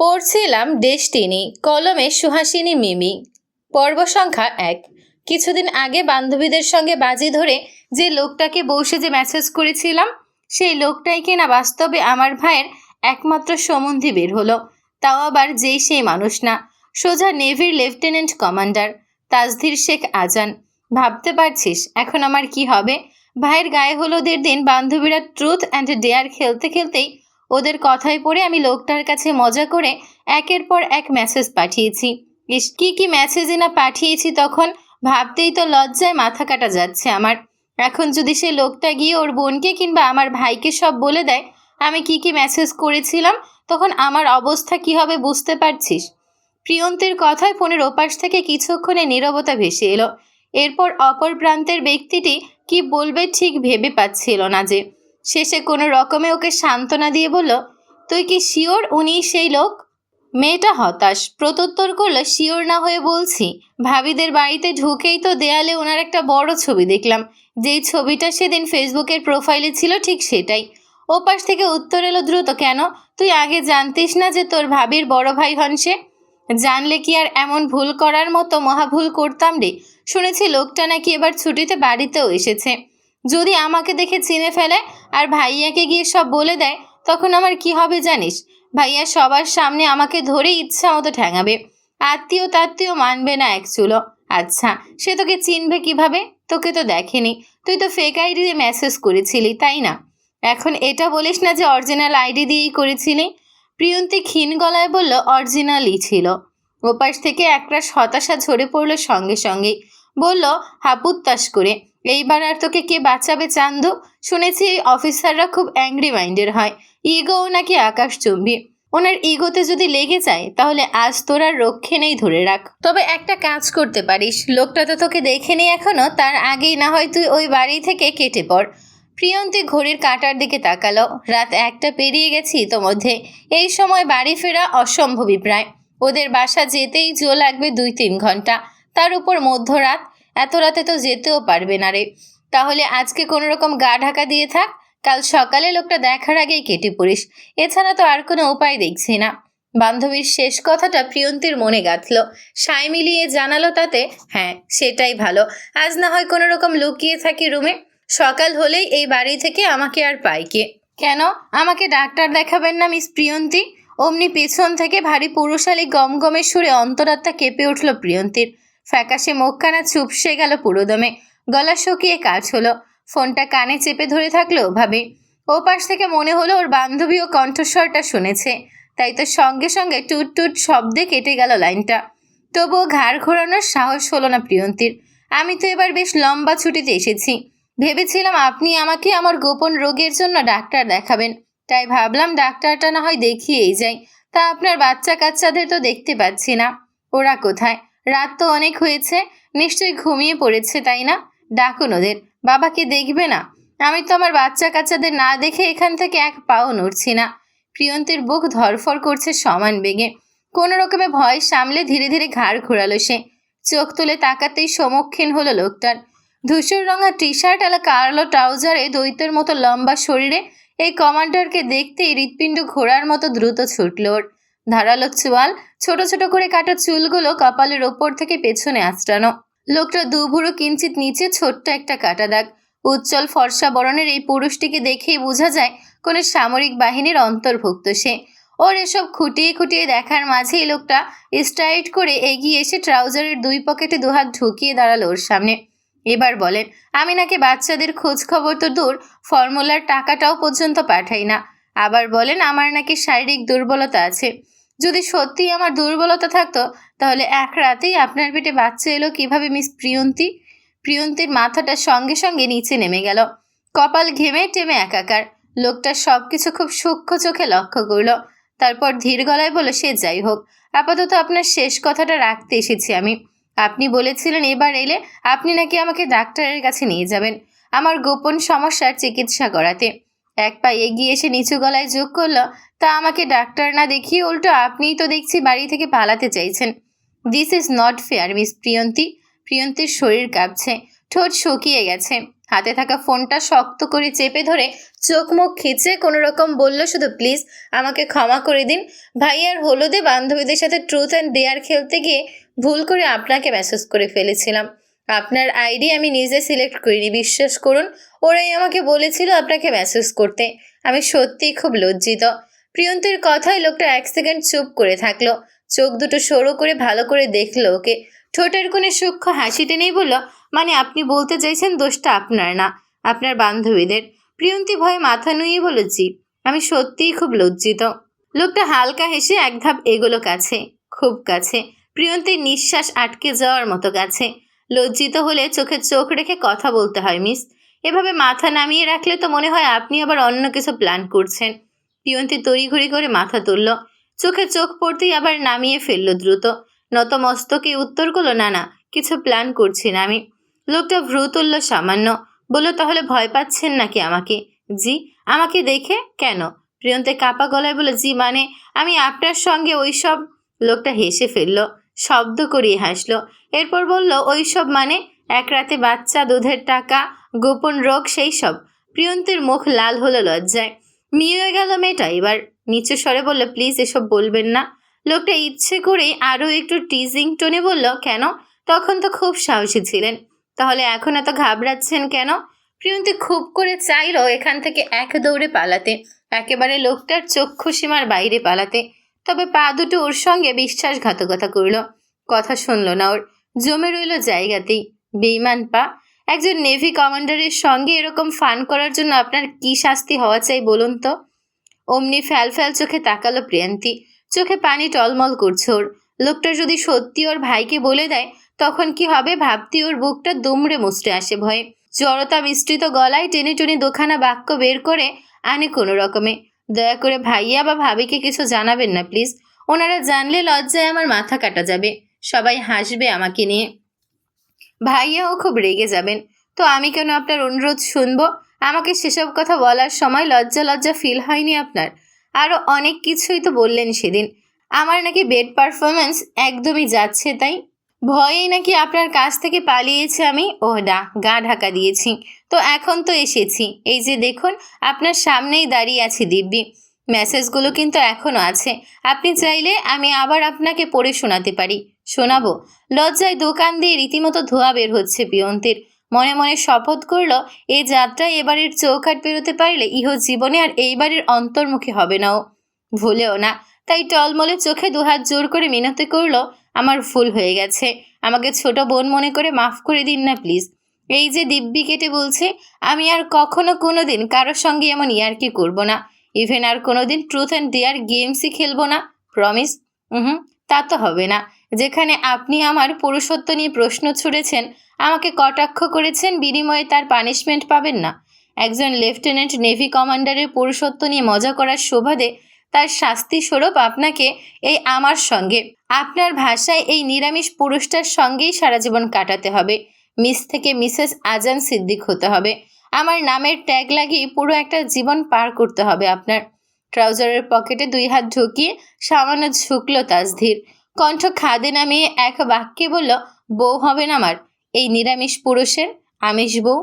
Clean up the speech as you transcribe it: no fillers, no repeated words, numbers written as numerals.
পড়ছিলাম ডেস্টিনি, কলমে সুহাসিনী মিমি। পর্ব সংখ্যা 1। কিছুদিন আগে বান্ধবীদের সঙ্গে বাজি ধরে যে লোকটাকে বসে যে মেসেজ করেছিলাম, সেই লোকটাই কিনা বাস্তবে আমার ভাইয়ের একমাত্র সম্বন্ধী বের হলো। তাও আবার যেই সেই মানুষ না, সোজা নেভির লেফটেন্যান্ট কমান্ডার তাজধীর শেখ আজান। ভাবতে পারছিস এখন আমার কি হবে? ভাইয়ের গায়ে হলুদের দিন বান্ধবীরা ট্রুথ অ্যান্ড ডেয়ার খেলতে খেলতেই ওদের কথায় পড়ে আমি লোকটার কাছে মজা করে একের পর এক মেসেজ পাঠিয়েছি। ইস, কি মেসেজই না পাঠিয়েছি, তখন ভাবতেই তো লজ্জায় মাথা কাটা যাচ্ছে আমার। এখন যদি সে লোকটা গিয়ে ওর বোনকে কিংবা আমার ভাইকে সব বলে দেয় আমি কি মেসেজ করেছিলাম, তখন আমার অবস্থা কি হবে বুঝতে পারছিস? প্রিয়ন্তীর কথায় ফোনের ওপাশ থেকে কিছুক্ষণে নীরবতা ভেসে এলো। এরপর অপর প্রান্তের ব্যক্তিটি কি বলবে ঠিক ভেবে পাচ্ছিল না যে। শেষে কোনো রকমে ওকে সান্ত্বনা দিয়ে বলল, তুই কি শিওর উনি সেই লোক? মেয়েটা হতাশ, প্রত্যুত্তর করলো, শিওর না হয়ে বলছি। ভাবিদের বাড়িতে ঢুকেই তো দেয়ালে ওনার একটা বড় ছবি দেখলাম। যেই ছবিটা সেদিন ফেসবুকের প্রোফাইলে ছিল ঠিক সেটাই। ওপাশ থেকে উত্তর এলো দ্রুত, কেন? তুই আগে জানতিস না যে তোর ভাবির বড় ভাই হন সে? জানলে কি আর এমন ভুল করার মতো মহাভুল করতাম রে? শুনেছি লোকটা নাকি এবার ছুটিতে বাড়িতেও এসেছে। যদি আমাকে দেখে চিনে ফেলে আর ভাইয়াকে গিয়ে সব বলে দেয়, তখন আমার কি হবে জানিস? ভাইয়া সবার সামনে আমাকে ধরে ইচ্ছা মতো ঠ্যাঙাবে। আত্মীয় তাত্মীয় মানবে না এক চুলো। আচ্ছা, সে তোকে চিনবে কিভাবে? তোকে তো দেখেনি, তুই তো ফেক আইডি দিয়ে মেসেজ করেছিলি, তাই না? এখন এটা বলিস না যে অরিজিনাল আইডি দিয়েই করেছিলি। প্রিয়ন্তী ক্ষীণ গলায় বলল, অরিজিনালই ছিল। ওপাশ থেকে একরাশ হতাশা ঝরে পড়ল সঙ্গে সঙ্গেই। বলল হাপুত্তাস করে, এইবার আর তোকে কে বাঁচাবে চান্দু? শুনেছি এই অফিসাররা খুব অ্যাংরি মাইন্ডের হয়, ইগোও নাকি আকাশচুম্বী। ওনার ইগোতে যদি লেগে যায় তাহলে আজ তোর আর রক্ষে নেই, ধরে রাখ। তবে একটা কাজ করতে পারিস, লোকটা তো তোকে দেখেনি এখনো, তার আগেই না হয় তুই ওই বাড়ি থেকে কেটে পড়। প্রিয়ন্তী ঘড়ির কাঁটার দিকে তাকালো। রাত 1টা পেরিয়ে গেছি ইতোমধ্যে। এই সময় বাড়ি ফেরা অসম্ভবই প্রায়। ওদের বাসা যেতেই লাগবে 2-3 ঘন্টা, তার উপর মধ্যরাত। এত রাতে তো যেতেও পারবে না রে। তাহলে আজকে কোনো রকম গা ঢাকা দিয়ে থাক, কাল সকালে লোকটা দেখার আগেই কেটে পড়িস। এছাড়া তো আর কোনো উপায় দেখছি না। বান্ধবীর শেষ কথাটা প্রিয়ন্তীর মনে গাঁথল। সায় মিলিয়ে জানালো তাতে, হ্যাঁ সেটাই ভালো। আজ না হয় কোনো রকম লুকিয়ে থাকি রুমে, সকাল হলেই এই বাড়ি থেকে আমাকে আর পাই কে। কেন আমাকে ডাক্তার দেখাবেন না মিস প্রিয়ন্তী? অমনি পেছন থেকে ভারী পুরুষালী গমগমে সুরে অন্তরাত্মা কেঁপে উঠল প্রিয়ন্তীর। ফ্যাকাশে মুখখানা চুপসে গেল পুরোদমে, গলা শুকিয়ে কাজ হলো। ফোনটা কানে চেপে ধরে থাকলো ভাবে। ওপাশ থেকে মনে হলো ওর বান্ধবী ও কণ্ঠস্বরটা শুনেছে, তাই তো সঙ্গে সঙ্গে টুট টুট শব্দে কেটে গেল লাইনটা। তবুও ঘাড় ঘোরানোর সাহস হলো না প্রিয়ন্তীর। আমি তো এবার বেশ লম্বা ছুটিতে এসেছি। ভেবেছিলাম আপনি আমাকে আমার গোপন রোগের জন্য ডাক্তার দেখাবেন, তাই ভাবলাম ডাক্তারটা না হয় দেখিয়েই যাই। তা আপনার বাচ্চা কাচ্চাদের তো দেখতে পাচ্ছি না। ওরা কোথায়? রাত তো অনেক হয়েছে, নিশ্চয়ই ঘুমিয়ে পড়েছে, তাই না? ডাকুন ওদের। বাবাকে দেখবে না? আমি তো আমার বাচ্চা কাচ্চাদের না দেখে এখান থেকে এক পাও নড়ছি না। প্রিয়ন্তীর বুক ধরফর করছে সমান বেগে। কোনো রকমে ভয় সামলে ধীরে ধীরে ঘাড় ঘোরালো সে। চোখ তুলে তাকাতেই সম্মুখীন হলো লোকটার। ধূসর রঙা টি শার্ট আলা কালো ট্রাউজারে দৈত্যের মতো লম্বা শরীরে এই কমান্ডারকে দেখতেই হৃৎপিণ্ড ঘোরার মতো দ্রুত ছুটল ওর। ধারালো চোয়াল, ছোট ছোট করে কাটা চুলগুলো কপালের ওপর থেকে পেছনে আঁচড়ানো। লোকটা দুভুরো কিঞ্চিত নিচে ছোট্ট একটা কাটা দাগ। উজ্জ্বল ফর্সা বরণের এই পুরুষটিকে দেখেই বোঝা যায় কোনো সামরিক বাহিনীর অন্তর্ভুক্ত সে। ওর এসব খুঁটিয়ে খুঁটিয়ে দেখার মাঝেই লোকটা স্ট্রাইট করে এগিয়ে এসে ট্রাউজারের 2 পকেটে 2 হাত ঢুকিয়ে দাঁড়ালো ওর সামনে। এবার বলেন, আমি নাকি বাচ্চাদের খোঁজ খবর তো দূর, ফর্মুলার টাকাটাও পর্যন্ত পাঠাই না। আবার বলেন আমার নাকি শারীরিক দুর্বলতা আছে। যদি সত্যিই আমার দুর্বলতা থাকতো তাহলে এক রাতেই আপনার পেটে বাচ্চা এলো কিভাবে মিস প্রিয়ন্তী? প্রিয়ন্তীর মাথাটা সঙ্গে সঙ্গে নিচে নেমে গেল, কপাল ঘেমে টেমে একাকার। লোকটা সবকিছু খুব সূক্ষ্ম চোখে লক্ষ্য করল, তারপর ধীর গলায় বলল, সে যাই হোক, আপাতত আপনার শেষ কথাটা রাখতে এসেছি আমি। আপনি বলেছিলেন এবার এলে আপনি নাকি আমাকে ডাক্তারের কাছে নিয়ে যাবেন আমার গোপন সমস্যার চিকিৎসা করাতে। এক পা এগিয়ে এসে নিচু গলায় যোগ করল, তা আমাকে ডাক্তার না দেখিয়ে উল্টো আপনিই তো দেখছি বাড়ি থেকে পালাতে চাইছেন। This is not fair miss Priyanti. প্রিয়ন্তীর শরীর কাঁপছে, ঠোঁট শুকিয়ে গেছে, হাতে থাকা ফোনটা শক্ত করে চেপে ধরে চোখ মুখ খিচে কোনো রকম বলল, শুধু প্লিজ আমাকে ক্ষমা করে দিন। ভাইয়ার হলুদে বান্ধবীদের সাথে ট্রুথ অ্যান্ড ডেয়ার খেলতে গিয়ে ভুল করে আপনাকে মেসেজ করে ফেলেছিলাম। আপনার আইডি আমি নিজে সিলেক্ট করিনি, বিশ্বাস করুন। ওরাই আমাকে বলেছিল আপনাকে মেসেজ করতে। আমি সত্যিই খুব লজ্জিত। প্রিয়ন্তীর কথায় লোকটা 1 সেকেন্ড চুপ করে থাকলো। চোখ দুটো সরু করে ভালো করে দেখলো ওকে। ঠোঁটের কোণে সূক্ষ্ম হাসি টেনেই বলল, মানে আপনি বলতে চাইছেন দোষটা আপনার না, আপনার বান্ধবীদের? প্রিয়ন্তী ভয়ে মাথা নুইয়ে বলল, জি, আমি সত্যিই খুব লজ্জিত। লোকটা হালকা হেসে এক ধাপ এগোলো কাছে, খুব কাছে, প্রিয়ন্তীর নিঃশ্বাস আটকে যাওয়ার মতো কাছে। লজ্জিত হলে চোখে চোখ রেখে কথা বলতে হয় মিস। এভাবে মাথা নামিয়ে রাখলে তো মনে হয় আপনি আবার অন্য কিছু প্ল্যান করছেন। প্রিয়ন্তী তড়িঘড়ি করে মাথা তুলল, চোখে চোখ পড়তেই আবার নামিয়ে ফেলল দ্রুত। নতমস্তকে উত্তর করলো, না না, কিছু প্ল্যান করছি না আমি। লোকটা ভ্রু তুলল সামান্য, বলল, তাহলে ভয় পাচ্ছেন নাকি আমাকে? জি। আমাকে দেখে? কেন? প্রিয়ন্তী কাপা গলায় বলে, জি মানে আমি আপনার সঙ্গে ওইসব। লোকটা হেসে ফেলল, শব্দ করিয়ে হাসলো। এরপর বলল, ওইসব মানে? এক রাতে বাচ্চা, দুধের টাকা, গোপন রোগ, সেই সব। প্রিয়ন্তীর মুখ লাল হলো লজ্জায়। মিয়ে গেল মেয়েটা। এবার নিচু স্বরে বলল, প্লিজ এসব বলবেন না। লোকটা ইচ্ছে করে আরও একটু টিজিং টোনে বলল, কেন? তখন তো খুব সাহসী ছিলেন, তাহলে এখন এত ঘাবড়াচ্ছেন কেন? প্রিয়ন্তী খুব করে চাইল এখান থেকে এক দৌড়ে পালাতে, একেবারে লোকটার চক্ষু সীমার বাইরে পালাতে। তবে পা দুটো ওর সঙ্গে বিশ্বাসঘাতকতা করল, কথা শুনল না ওর, জমে রইল জায়গাতেই। বেইমান পা। একজন নেভি কমান্ডারের সঙ্গে এরকম ফান করার জন্য আপনার কি শাস্তি হওয়া চাই বলুন তো? অমনি ফ্যাল ফ্যাল চোখে তাকালো প্রিয়ন্তী, চোখে পানি টলমল করছে ওর। লোকটা যদি সত্যি ওর ভাইকে বলে দেয় তখন কি হবে ভাবতে ওর বুকটা দুমড়ে মুচড়ে আসে ভয়ে। জড়তা মিশ্রিত গলায় টেনে টেনে দুখানা বাক্য বের করে আনে কোনো রকমে, দয়া করে ভাইয়া বা ভাবিকে কিছু জানাবেন না প্লিজ। ওনারা জানলে লজ্জায় আমার মাথা কাটা যাবে, সবাই হাসবে আমাকে নিয়ে, ভাইয়াও খুব রেগে যাবেন। তো আমি কেন আপনার অনুরোধ শুনবো? আমাকে সেসব কথা বলার সময় লজ্জা লজ্জা ফিল হয়নি আপনার? আরও অনেক কিছুই তো বললেন সেদিন, আমার নাকি বেড পারফরমেন্স একদমই যাচ্ছে তাই, ভয়েই নাকি আপনার কাছ থেকে পালিয়েছি আমি। ও গা ঢাকা দিয়েছি। তো এখন তো এসেছি, এই যে দেখুন আপনার সামনেই দাঁড়িয়ে আছি দিব্যি। মেসেজগুলো কিন্তু এখনও আছে, আপনি চাইলে আমি আবার আপনাকে পড়ে শোনাতে পারি। শোনাবো? লজ্জায় দোকান দিয়ে রীতিমতো ধোঁয়া বের হচ্ছে প্রিয়ন্তীর। মনে মনে শপথ করল, এই যাত্রায় এবারের চৌখাট পেরোতে পারলে ইহ জীবনে আর এই বাড়ির অন্তর্মুখী হবে না ও, ভুলেও না। তাই টলমলে চোখে দুহাত জোর করে মিনতি করল, আমার ভুল হয়ে গেছে, আমাকে ছোট বোন মনে করে মাফ করে দিন না প্লিজ। এই যে দিব্যি কেটে বলছে, আমি আর কখনো কোনো দিন কারোর সঙ্গে এমন ইয়ার্কি করব না, ইভেন আর কোনো দিন ট্রুথ অ্যান্ড ডেয়ার গেমসই খেলবো না, প্রমিস। তা তো হবে না। যেখানে আপনি আমার পুরুষত্ব নিয়ে প্রশ্ন ছুড়েছেন, আমাকে কটাক্ষ করেছেন, বিনিময়ে তার পানিশমেন্ট পাবেন না। একজন লেফটেন্যান্ট নেভি কমান্ডারের পুরুষত্ব নিয়ে মজা করার সুবাদে তার শাস্তি স্বরূপ আপনাকে এই আমার সঙ্গে, আপনার ভাষায় এই নিরামিষ পুরুষটার সঙ্গেই সারা জীবন কাটাতে হবে। মিস থেকে মিসেস আজান সিদ্দিক হতে হবে। আমার নামের ট্যাগ লাগিয়ে পুরো একটা জীবন পার করতে হবে আপনার। ট্রাউজারের পকেটে 2 হাত ঢুকিয়ে সামান্য ঝুঁকল তাসধীর, কণ্ঠ খাদে নামিয়ে এক বাক্যে বলল, বউ হবেন আমার এই নিরামিষ পুরুষের, আমিষ বউ।